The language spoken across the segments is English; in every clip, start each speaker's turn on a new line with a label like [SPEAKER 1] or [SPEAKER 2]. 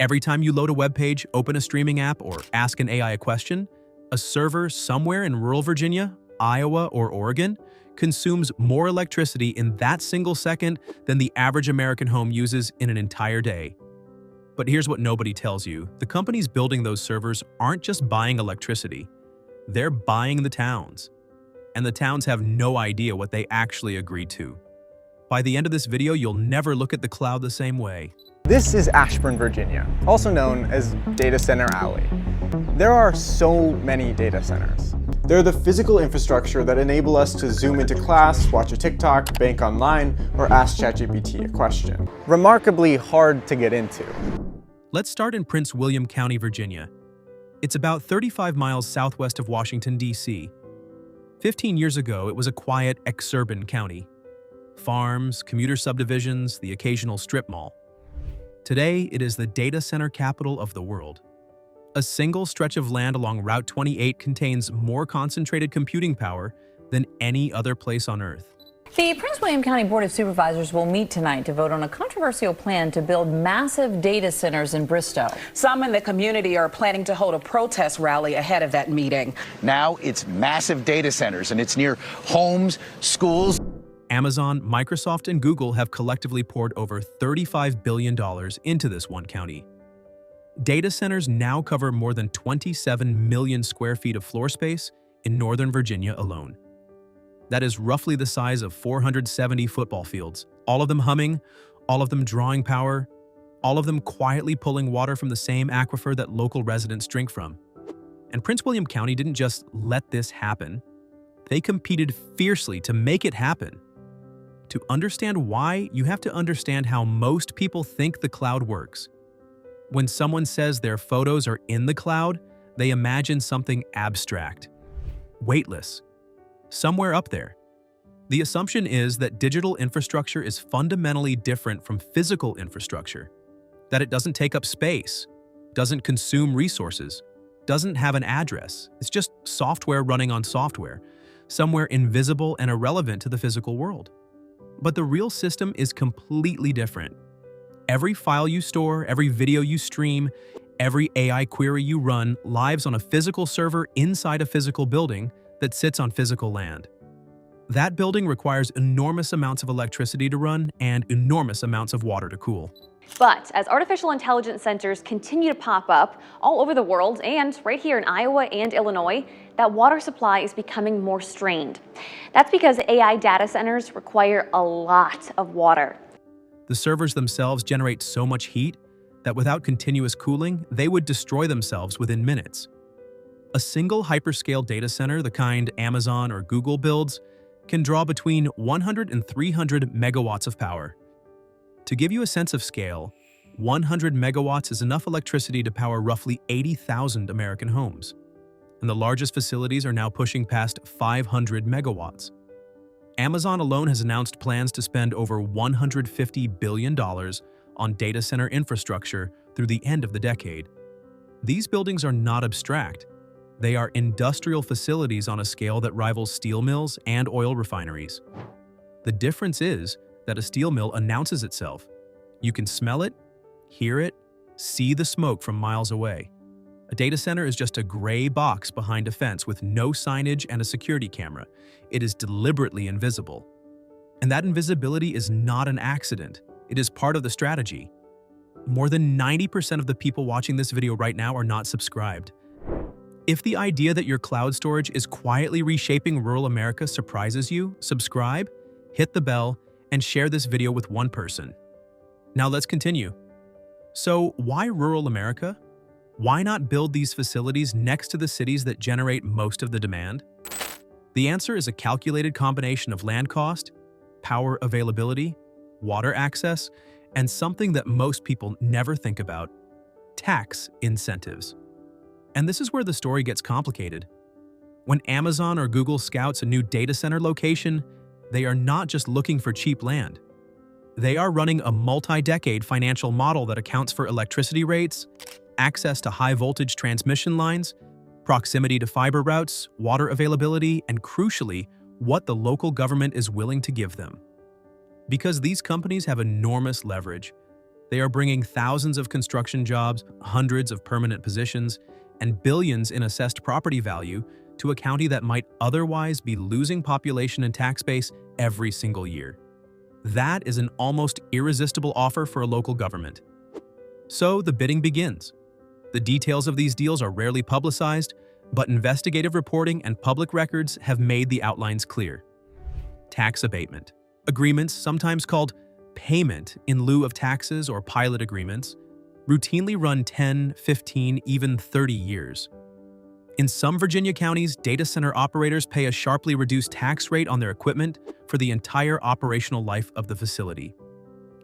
[SPEAKER 1] Every time you load a web page, open a streaming app, or ask an AI a question, a server somewhere in rural Virginia, Iowa, or Oregon consumes more electricity in that single second than the average American home uses in an entire day. But here's what nobody tells you. The companies building those servers aren't just buying electricity. They're buying the towns. And the towns have no idea what they actually agreed to. By the end of this video, you'll never look at the cloud the same way.
[SPEAKER 2] This is Ashburn, Virginia, also known as Data Center Alley. There are so many data centers. They're the physical infrastructure that enable us to zoom into class, watch a TikTok, bank online, or ask ChatGPT a question. Remarkably hard to get into.
[SPEAKER 1] Let's start in Prince William County, Virginia. It's about 35 miles southwest of Washington, D.C. 15 years ago, it was a quiet, exurban county. Farms, commuter subdivisions, the occasional strip mall. Today, it is the data center capital of the world. A single stretch of land along Route 28 contains more concentrated computing power than any other place on Earth.
[SPEAKER 3] The Prince William County Board of Supervisors will meet tonight to vote on a controversial plan to build massive data centers in Bristow.
[SPEAKER 4] Some in the community are planning to hold a protest rally ahead of that meeting.
[SPEAKER 5] Now it's massive data centers, and it's near homes, schools.
[SPEAKER 1] Amazon, Microsoft, and Google have collectively poured over $35 billion into this one county. Data centers now cover more than 27 million square feet of floor space in Northern Virginia alone. That is roughly the size of 470 football fields, all of them humming, all of them drawing power, all of them quietly pulling water from the same aquifer that local residents drink from. And Prince William County didn't just let this happen. They competed fiercely to make it happen. To understand why, you have to understand how most people think the cloud works. When someone says their photos are in the cloud, they imagine something abstract, weightless, somewhere up there. The assumption is that digital infrastructure is fundamentally different from physical infrastructure, that it doesn't take up space, doesn't consume resources, doesn't have an address. It's just software running on software, somewhere invisible and irrelevant to the physical world. But the real system is completely different. Every file you store, every video you stream, every AI query you run lives on a physical server inside a physical building that sits on physical land. That building requires enormous amounts of electricity to run and enormous amounts of water to cool.
[SPEAKER 6] But as artificial intelligence centers continue to pop up all over the world and right here in Iowa and Illinois, that water supply is becoming more strained. That's because AI data centers require a lot of water.
[SPEAKER 1] The servers themselves generate so much heat that without continuous cooling, they would destroy themselves within minutes. A single hyperscale data center, the kind Amazon or Google builds, can draw between 100 and 300 megawatts of power. To give you a sense of scale, 100 megawatts is enough electricity to power roughly 80,000 American homes. And the largest facilities are now pushing past 500 megawatts. Amazon alone has announced plans to spend over $150 billion on data center infrastructure through the end of the decade. These buildings are not abstract. They are industrial facilities on a scale that rivals steel mills and oil refineries. The difference is that a steel mill announces itself. You can smell it, hear it, see the smoke from miles away. A data center is just a gray box behind a fence with no signage and a security camera. It is deliberately invisible. And that invisibility is not an accident. It is part of the strategy. More than 90% of the people watching this video right now are not subscribed. If the idea that your cloud storage is quietly reshaping rural America surprises you, subscribe, hit the bell, and share this video with one person. Now let's continue. So why rural America? Why not build these facilities next to the cities that generate most of the demand? The answer is a calculated combination of land cost, power availability, water access, and something that most people never think about: tax incentives. And this is where the story gets complicated. When Amazon or Google scouts a new data center location, they are not just looking for cheap land. They are running a multi-decade financial model that accounts for electricity rates, access to high-voltage transmission lines, proximity to fiber routes, water availability, and crucially, what the local government is willing to give them. Because these companies have enormous leverage, They are bringing thousands of construction jobs, hundreds of permanent positions, and billions in assessed property value to a county that might otherwise be losing population and tax base every single year. That is an almost irresistible offer for a local government. So the bidding begins. The details of these deals are rarely publicized, but investigative reporting and public records have made the outlines clear. Tax abatement. Agreements, sometimes called payment in lieu of taxes or pilot agreements, routinely run 10, 15, even 30 years. In some Virginia counties, data center operators pay a sharply reduced tax rate on their equipment for the entire operational life of the facility.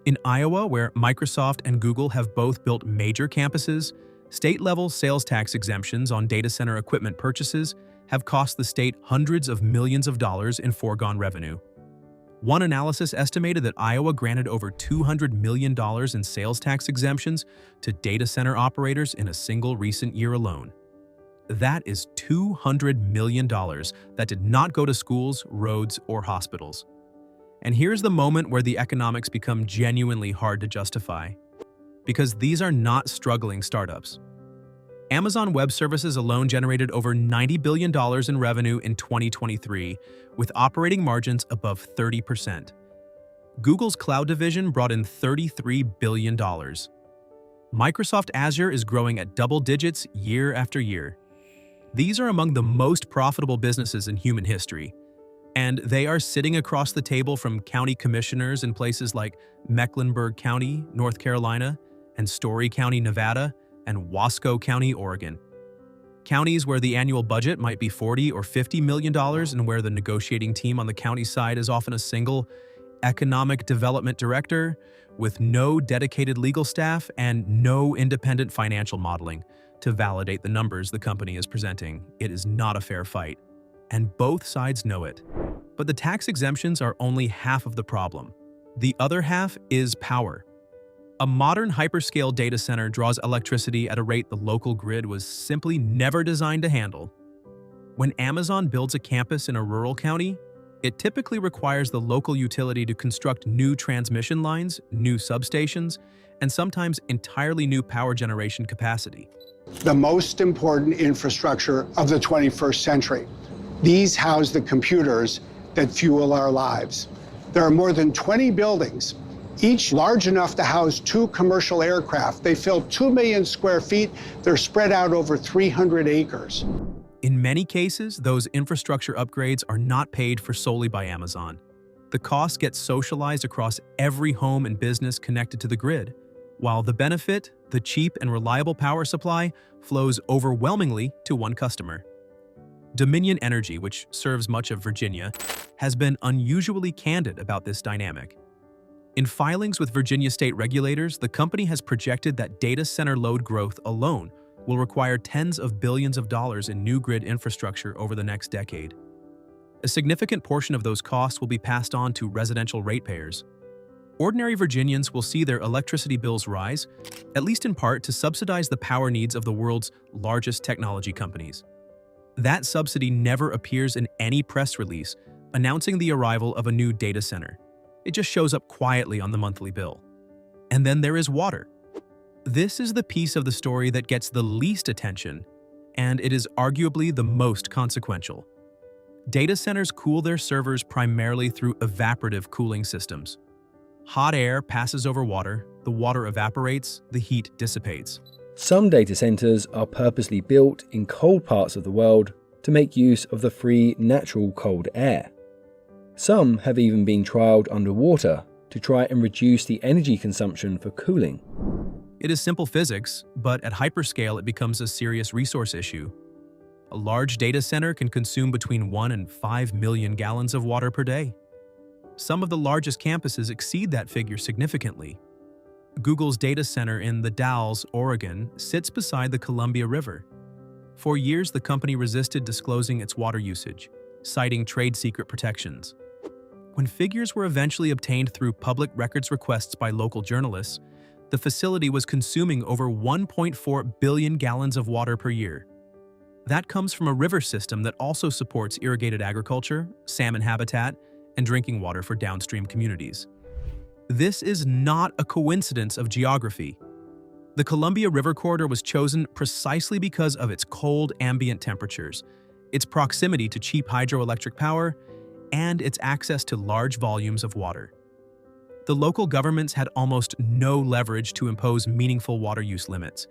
[SPEAKER 1] In Iowa, where Microsoft and Google have both built major campuses, state-level sales tax exemptions on data center equipment purchases have cost the state hundreds of millions of dollars in foregone revenue. One analysis estimated that Iowa granted over $200 million in sales tax exemptions to data center operators in a single recent year alone. That is $200 million that did not go to schools, roads, or hospitals. And here's the moment where the economics become genuinely hard to justify. Because these are not struggling startups. Amazon Web Services alone generated over $90 billion in revenue in 2023, with operating margins above 30%. Google's cloud division brought in $33 billion. Microsoft Azure is growing at double digits year after year. These are among the most profitable businesses in human history, and they are sitting across the table from county commissioners in places like Mecklenburg County, North Carolina, and Story County, Nevada, and Wasco County, Oregon. Counties where the annual budget might be $40 or $50 million and where the negotiating team on the county side is often a single economic development director with no dedicated legal staff and no independent financial modeling to validate the numbers the company is presenting. It is not a fair fight, and both sides know it. But the tax exemptions are only half of the problem. The other half is power. A modern hyperscale data center draws electricity at a rate the local grid was simply never designed to handle. When Amazon builds a campus in a rural county, it typically requires the local utility to construct new transmission lines, new substations, and sometimes entirely new power generation capacity.
[SPEAKER 7] The most important infrastructure of the 21st century. These house the computers that fuel our lives. There are more than 20 buildings, each large enough to house 2 commercial aircraft. They fill 2 million square feet. They're spread out over 300 acres.
[SPEAKER 1] In many cases, those infrastructure upgrades are not paid for solely by Amazon. The cost gets socialized across every home and business connected to the grid, while the benefit, the cheap and reliable power supply, flows overwhelmingly to one customer. Dominion Energy, which serves much of Virginia, has been unusually candid about this dynamic. In filings with Virginia state regulators, the company has projected that data center load growth alone will require tens of billions of dollars in new grid infrastructure over the next decade. A significant portion of those costs will be passed on to residential ratepayers. Ordinary Virginians will see their electricity bills rise, at least in part to subsidize the power needs of the world's largest technology companies. That subsidy never appears in any press release announcing the arrival of a new data center. It just shows up quietly on the monthly bill. And then there is water. This is the piece of the story that gets the least attention, and it is arguably the most consequential. Data centers cool their servers primarily through evaporative cooling systems. Hot air passes over water, the water evaporates, the heat dissipates.
[SPEAKER 8] Some data centers are purposely built in cold parts of the world to make use of the free natural cold air. Some have even been trialed underwater to try and reduce the energy consumption for cooling.
[SPEAKER 1] It is simple physics, but at hyperscale it becomes a serious resource issue. A large data center can consume between 1 and 5 million gallons of water per day. Some of the largest campuses exceed that figure significantly. Google's data center in The Dalles, Oregon, sits beside the Columbia River. For years, the company resisted disclosing its water usage, citing trade secret protections. When figures were eventually obtained through public records requests by local journalists, the facility was consuming over 1.4 billion gallons of water per year. That comes from a river system that also supports irrigated agriculture, salmon habitat, and drinking water for downstream communities. This is not a coincidence of geography. The Columbia River corridor was chosen precisely because of its cold ambient temperatures, its proximity to cheap hydroelectric power, and its access to large volumes of water. The local governments had almost no leverage to impose meaningful water use limits,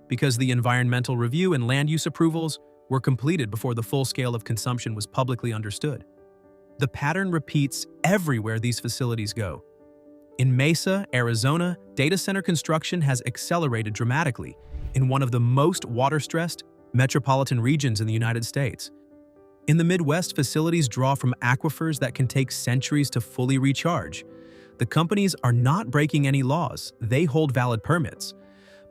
[SPEAKER 1] because the environmental review and land use approvals were completed before the full scale of consumption was publicly understood. The pattern repeats everywhere these facilities go. In Mesa, Arizona, data center construction has accelerated dramatically in one of the most water-stressed metropolitan regions in the United States. In the Midwest, facilities draw from aquifers that can take centuries to fully recharge. The companies are not breaking any laws, they hold valid permits.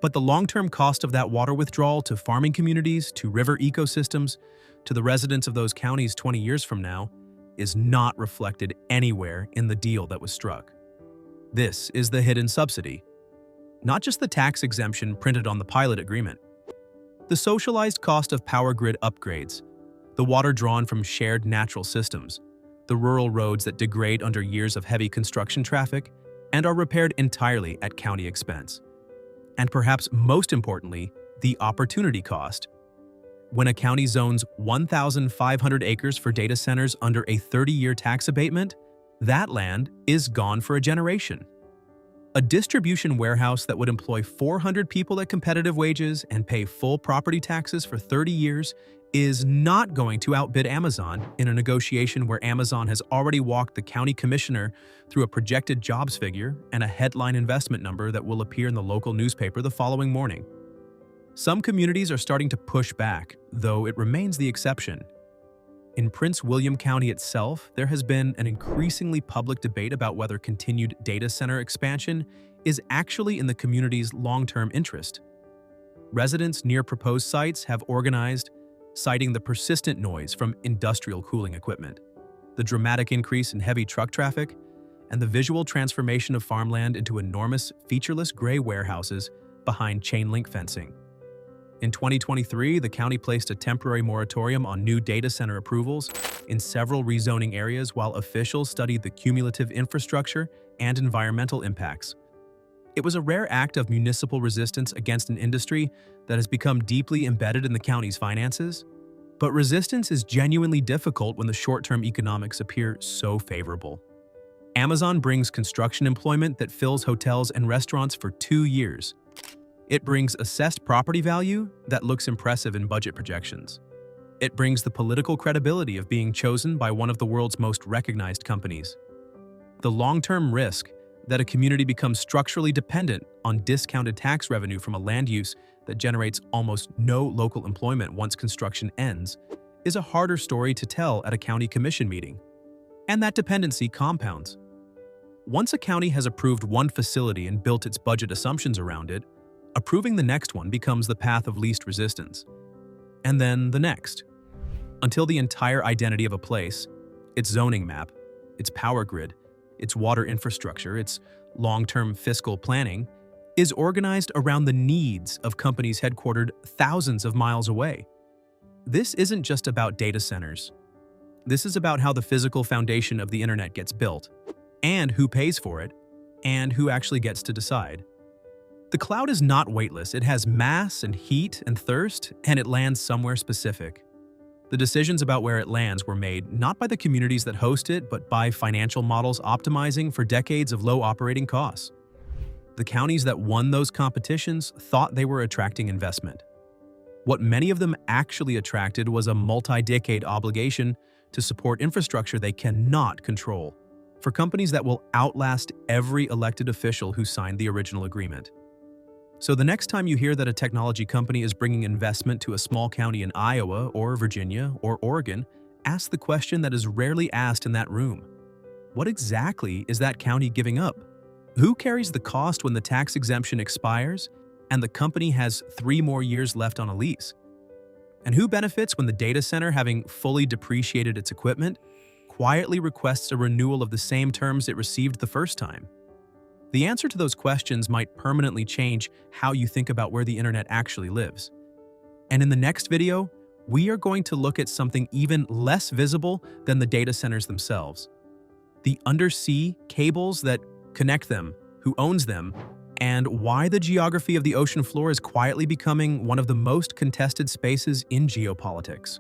[SPEAKER 1] But the long-term cost of that water withdrawal to farming communities, to river ecosystems, to the residents of those counties 20 years from now, is not reflected anywhere in the deal that was struck. This is the hidden subsidy. Not just the tax exemption printed on the pilot agreement. The socialized cost of power grid upgrades, the water drawn from shared natural systems, the rural roads that degrade under years of heavy construction traffic and are repaired entirely at county expense. And perhaps most importantly, the opportunity cost. When a county zones 1,500 acres for data centers under a 30-year tax abatement, that land is gone for a generation. A distribution warehouse that would employ 400 people at competitive wages and pay full property taxes for 30 years is not going to outbid Amazon in a negotiation where Amazon has already walked the county commissioner through a projected jobs figure and a headline investment number that will appear in the local newspaper the following morning. Some communities are starting to push back, though it remains the exception. In Prince William County itself, there has been an increasingly public debate about whether continued data center expansion is actually in the community's long-term interest. Residents near proposed sites have organized, citing the persistent noise from industrial cooling equipment, the dramatic increase in heavy truck traffic, and the visual transformation of farmland into enormous, featureless gray warehouses behind chain-link fencing. In 2023, the county placed a temporary moratorium on new data center approvals in several rezoning areas while officials studied the cumulative infrastructure and environmental impacts. It was a rare act of municipal resistance against an industry that has become deeply embedded in the county's finances. But resistance is genuinely difficult when the short-term economics appear so favorable. Amazon brings construction employment that fills hotels and restaurants for 2 years. It brings assessed property value that looks impressive in budget projections. It brings the political credibility of being chosen by one of the world's most recognized companies. The long-term risk that a community becomes structurally dependent on discounted tax revenue from a land use that generates almost no local employment once construction ends is a harder story to tell at a county commission meeting. And that dependency compounds. Once a county has approved one facility and built its budget assumptions around it, approving the next one becomes the path of least resistance. And then the next. Until the entire identity of a place, its zoning map, its power grid, its water infrastructure, its long-term fiscal planning, is organized around the needs of companies headquartered thousands of miles away. This isn't just about data centers. This is about how the physical foundation of the internet gets built, and who pays for it, and who actually gets to decide. The cloud is not weightless. It has mass and heat and thirst, and it lands somewhere specific. The decisions about where it lands were made not by the communities that host it, but by financial models optimizing for decades of low operating costs. The counties that won those competitions thought they were attracting investment. What many of them actually attracted was a multi-decade obligation to support infrastructure they cannot control, for companies that will outlast every elected official who signed the original agreement. So the next time you hear that a technology company is bringing investment to a small county in Iowa or Virginia or Oregon, ask the question that is rarely asked in that room. What exactly is that county giving up? Who carries the cost when the tax exemption expires and the company has 3 more years left on a lease? And who benefits when the data center, having fully depreciated its equipment, quietly requests a renewal of the same terms it received the first time? The answer to those questions might permanently change how you think about where the internet actually lives. And in the next video, we are going to look at something even less visible than the data centers themselves. The undersea cables that connect them, who owns them, and why the geography of the ocean floor is quietly becoming one of the most contested spaces in geopolitics.